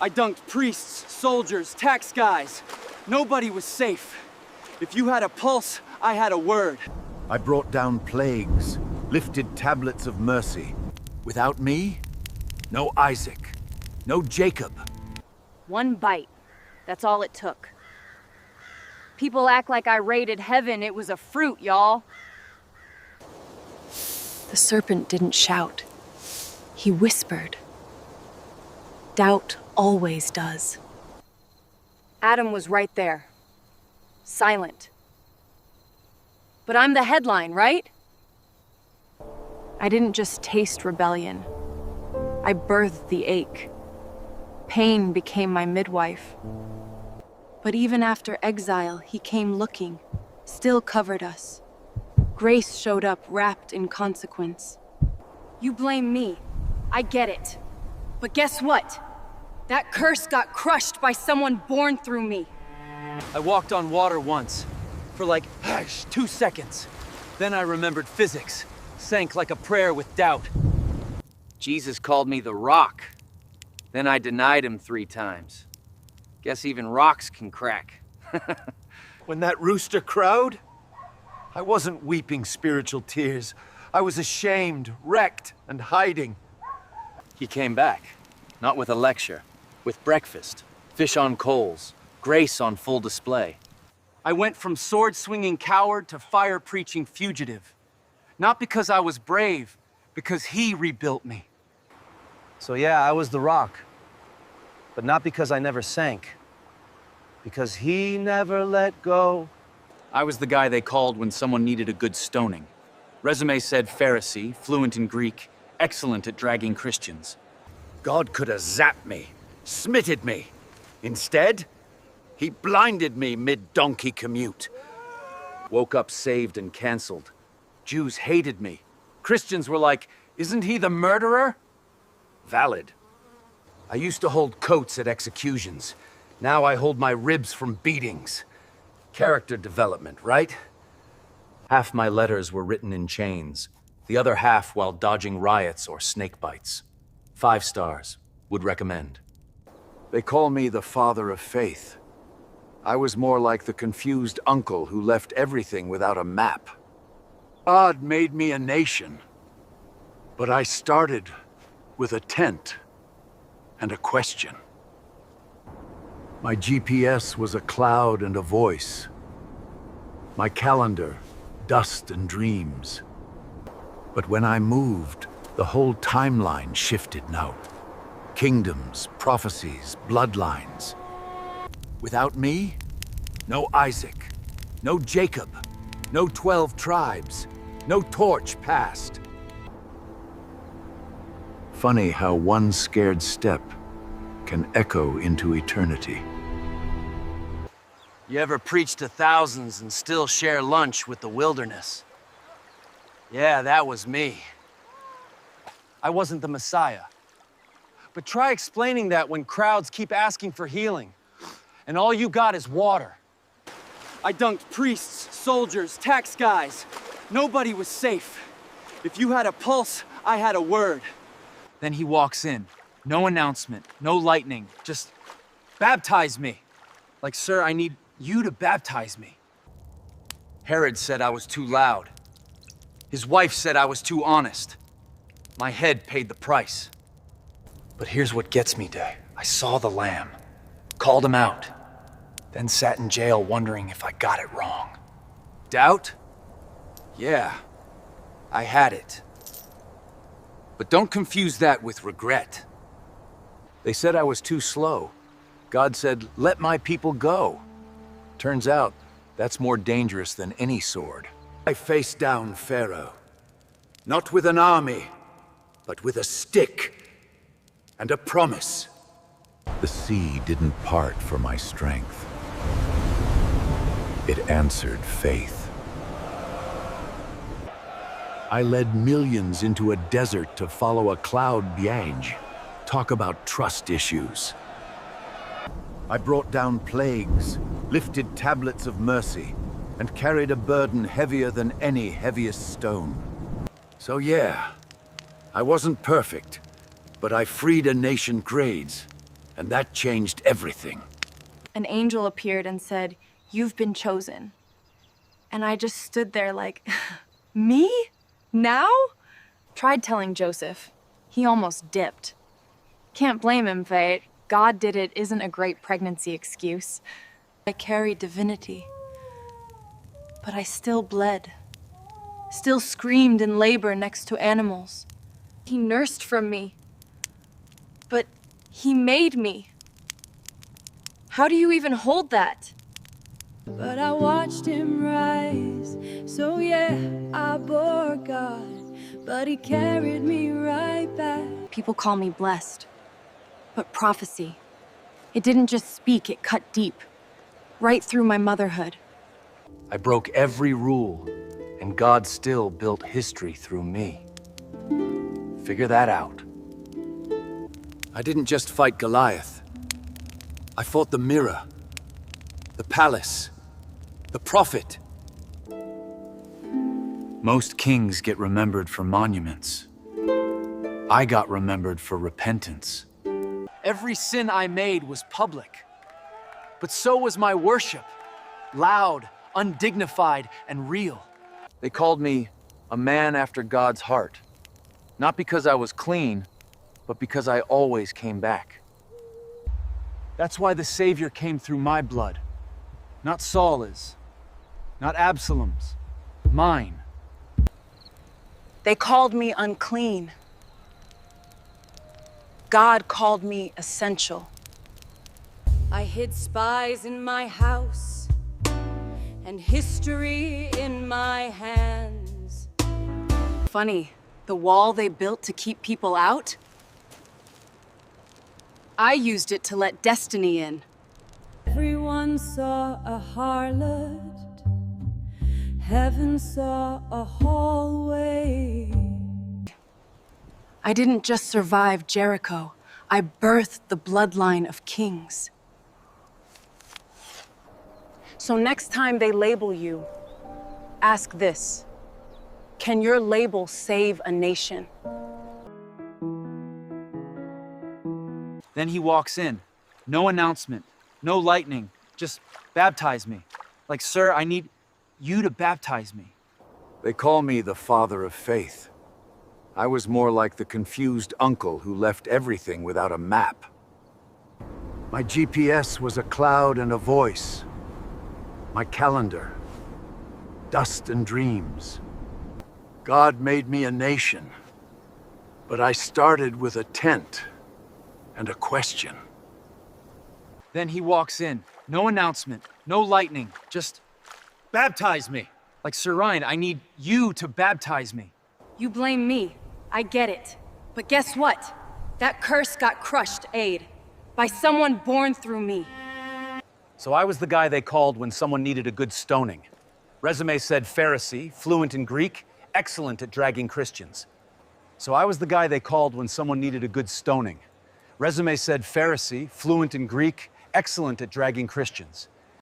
I dunked priests, soldiers, tax guys. Nobody was safe. If you had a pulse, I had a word. I brought down plagues, lifted tablets of mercy. Without me, no Isaac, no Jacob. One bite. That's all it took. People act like I raided heaven. It was a fruit, y'all. The serpent didn't shout. He whispered. Doubt always does. Adam was right there. Silent. But I'm the headline, right? I didn't just taste rebellion. I birthed the ache. Pain became my midwife. But even after exile, he came looking, still covered us. Grace showed up wrapped in consequence. You blame me. I get it. But guess what? That curse got crushed by someone born through me. I walked on water once, for like 2 seconds. Then I remembered physics, sank like a prayer with doubt. Jesus called me the Rock. Then I denied him 3 times. Guess even rocks can crack. When that rooster crowed, I wasn't weeping spiritual tears. I was ashamed, wrecked, and hiding. He came back, not with a lecture, with breakfast, fish on coals, grace on full display. I went from sword-swinging coward to fire-preaching fugitive. Not because I was brave, because he rebuilt me. So yeah, I was the Rock. But not because I never sank. Because he never let go. I was the guy they called when someone needed a good stoning. Resume said Pharisee, fluent in Greek, excellent at dragging Christians. God could have zapped me, smitted me. Instead, he blinded me mid-donkey commute. Woke up saved and canceled. Jews hated me. Christians were like, "Isn't he the murderer?" Valid. I used to hold coats at executions. Now I hold my ribs from beatings. Character development, right? Half my letters were written in chains, the other half while dodging riots or snake bites. 5 stars. Would recommend. They call me the father of faith. I was more like the confused uncle who left everything without a map. God made me a nation, but I started with a tent and a question. My GPS was a cloud and a voice. My calendar, dust and dreams. But when I moved, the whole timeline shifted now. Kingdoms, prophecies, bloodlines. Without me, no Isaac, no Jacob, no 12 tribes, no torch passed. Funny how one scared step can echo into eternity. You ever preach to thousands and still share lunch with the wilderness? Yeah, that was me. I wasn't the Messiah. But try explaining that when crowds keep asking for healing, and all you got is water. I dunked priests, soldiers, tax guys. Nobody was safe. If you had a pulse, I had a word. Then he walks in. No announcement, no lightning, just baptize me. Like, sir, I need you to baptize me. Herod said I was too loud. His wife said I was too honest. My head paid the price. But here's what gets me, Day. I saw the lamb, called him out, then sat in jail wondering if I got it wrong. Doubt? Yeah, I had it. But don't confuse that with regret. They said I was too slow. God said, "Let my people go." Turns out, that's more dangerous than any sword. I faced down Pharaoh. Not with an army, but with a stick and a promise. The sea didn't part for my strength. It answered faith. I led millions into a desert to follow a cloud Bianj. Talk about trust issues. I brought down plagues, lifted tablets of mercy, and carried a burden heavier than any heaviest stone. So yeah, I wasn't perfect, but I freed a nation grades, And that changed everything. An angel appeared and said, "You've been chosen." And I just stood there like, me? Now? Tried telling Joseph. He almost dipped. Can't blame him, Faye. God did it isn't a great pregnancy excuse. I carried divinity. But I still bled. Still screamed in labor next to animals. He nursed from me. But he made me. How do you even hold that? But I watched him rise, so yeah, I bore God, but he carried me right back. People call me blessed. But prophecy, it didn't just speak, it cut deep. Right through my motherhood. I broke every rule, and God still built history through me. Figure that out. I didn't just fight Goliath. I fought the mirror, the palace, the prophet. Most kings get remembered for monuments. I got remembered for repentance. Every sin I made was public. But so was my worship. Loud, undignified, and real. They called me a man after God's heart. Not because I was clean, but because I always came back. That's why the Savior came through my blood. Not Saul's, not Absalom's, mine. They called me unclean. God called me essential. I hid spies in my house and history in my hands. Funny, the wall they built to keep people out? I used it to let destiny in. Everyone saw a harlot. Heaven saw a hallway. I didn't just survive Jericho. I birthed the bloodline of kings. So next time they label you, ask this. Can your label save a nation? Then he walks in. No announcement, no lightning, just baptize me. Like, sir, I need you to baptize me. They call me the father of faith. I was more like the confused uncle who left everything without a map. My GPS was a cloud and a voice. My calendar, dust and dreams. God made me a nation, but I started with a tent and a question. Then he walks in. No announcement, no lightning, just baptize me. Like, Sir Ryan, I need you to baptize me. You blame me. I get it. But guess what? That curse got crushed, Aid, by someone born through me. So I was the guy they called when someone needed a good stoning. Resume said Pharisee, fluent in Greek, excellent at dragging Christians. So I was the guy they called when someone needed a good stoning. Resume said Pharisee, fluent in Greek, excellent at dragging Christians.